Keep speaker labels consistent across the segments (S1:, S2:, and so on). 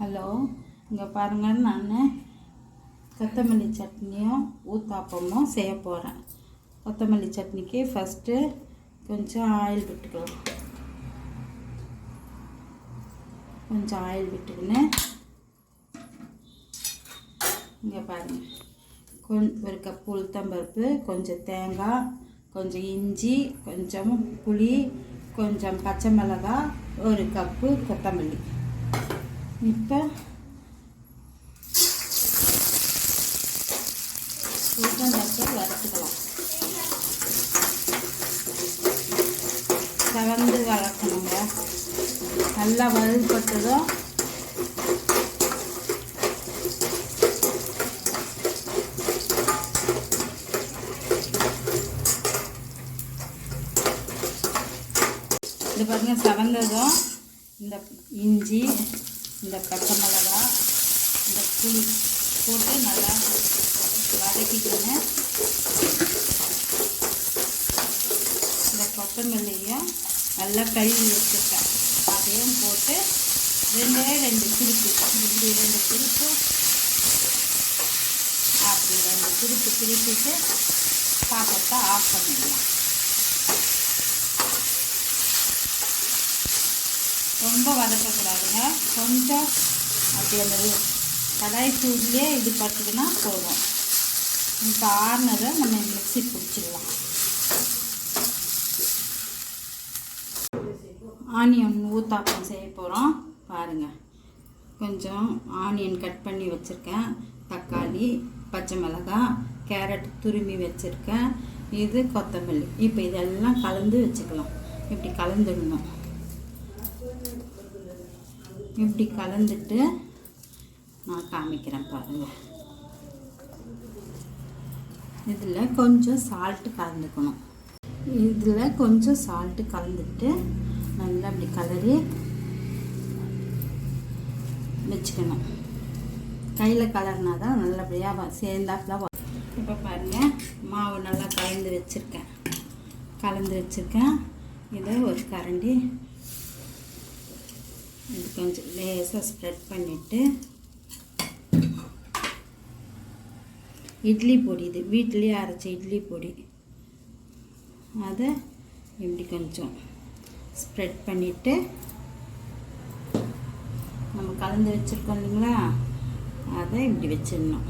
S1: Hello, இங்கே பாருங்கள், நான் கொத்தமல்லி சட்னியும் ஊத்தாப்பமும் செய்ய போகிறேன். கொத்தமல்லி சட்னிக்கு ஃபஸ்ட்டு கொஞ்சம் ஆயில் விட்டுக்கலாம். கொஞ்சம் ஆயில் விட்டுக்கின்னு இங்கே பாருங்கள், ஒரு கப் உளுத்தம்பருப்பு, கொஞ்சம் தேங்காய், கொஞ்சம் இஞ்சி, கொஞ்சம் புளி, கொஞ்சம் பச்சை மிளகாய், ஒரு கப்பு கொத்தமல்லி. இப்போ உளுத்தம்பருப்பை வறுத்துக்கலாம். செவந்து வளர்க்கணுங்க. நல்லா வறுபட்டதும் இது பாருங்கள், செவந்ததும் இந்த இஞ்சி, இந்த பச்சை மிளகாய், இந்த புளி போட்டு நல்லா வதக்கிக்கணும். இந்த கொத்தமல்லியும் நல்லா கழுவி வச்சுருக்கேன், அதையும் போட்டு ரெண்டு திருப்பு, இப்படி 2 திருப்பு, அப்படி 2 திருப்பு திருப்பிட்டு பாத்திரத்தை ஆஃப் பண்ணிடலாம். ரொம்ப வதக்கக்கூடாதுங்க, கொஞ்சம் அப்படி அந்த கடாய் சூட்லேயே இது பார்த்திங்கன்னா போதும். இப்போ ஆறுனதை நம்ம மிக்ஸி பிடிச்சிடலாம். ஆனியன் ஊத்தாப்பம் செய்ய போகிறோம். பாருங்கள், கொஞ்சம் ஆனியன் கட் பண்ணி வச்சுருக்கேன், தக்காளி, பச்சை மிளகாய், கேரட் துருமி வச்சுருக்கேன், இது கொத்தமல்லி. இப்போ இதெல்லாம் கலந்து வச்சுக்கலாம். இப்படி கலந்துடணும். இப்படி கலந்துட்டு நான் காமிக்கிறேன் பாருங்கள். இதில் கொஞ்சம் சால்ட்டு கலந்துக்கணும். இதில் கொஞ்சம் சால்ட்டு கலந்துட்டு நல்லா அப்படி கலரி வச்சுக்கணும். கையில் கலர்னா தான் நல்லபடியாக சேர்ந்தாப்புல. இப்போ பாருங்கள், மாவு நல்லா கலந்து வச்சுருக்கேன். இதை ஒரு கரண்டி இது கொஞ்சம் லேசாக ஸ்ப்ரெட் பண்ணிவிட்டு, இட்லி பொடி, இது வீட்டிலேயே அரைச்ச இட்லி பொடி, அதை இப்படி கொஞ்சம் ஸ்ப்ரெட் பண்ணிவிட்டு நம்ம கலந்து வச்சுருக்கோம் இல்லைங்களா, அதை இப்படி வச்சிடணும்.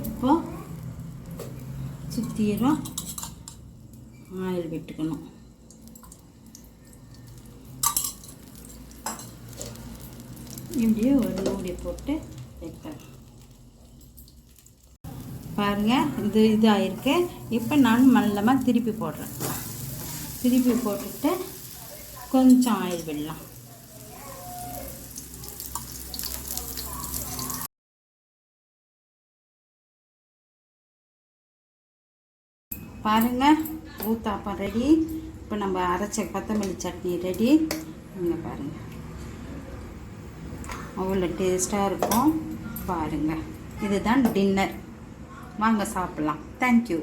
S1: இப்போ சுற்றிரும் ஆயில் விட்டுக்கணும். இப்படியே ஒரு மூடி போட்டு வைக்கலாம். பாருங்கள், இது ஆயிருக்கு. இப்போ நான் மெல்லமாக திருப்பி போடுறேன். திருப்பி போட்டுட்டு கொஞ்சம் ஆயில் விடலாம். பாருங்கள், ஊத்தாப்பம் ரெடி. இப்போ நம்ம அரைச்ச கொத்தமல்லி சட்னி ரெடி. இங்கே பாருங்கள், அவ்வளோ டேஸ்ட்டாக இருக்கும். பாருங்கள், இதுதான் டின்னர். வாங்க சாப்பிட்லாம். தேங்க்யூ.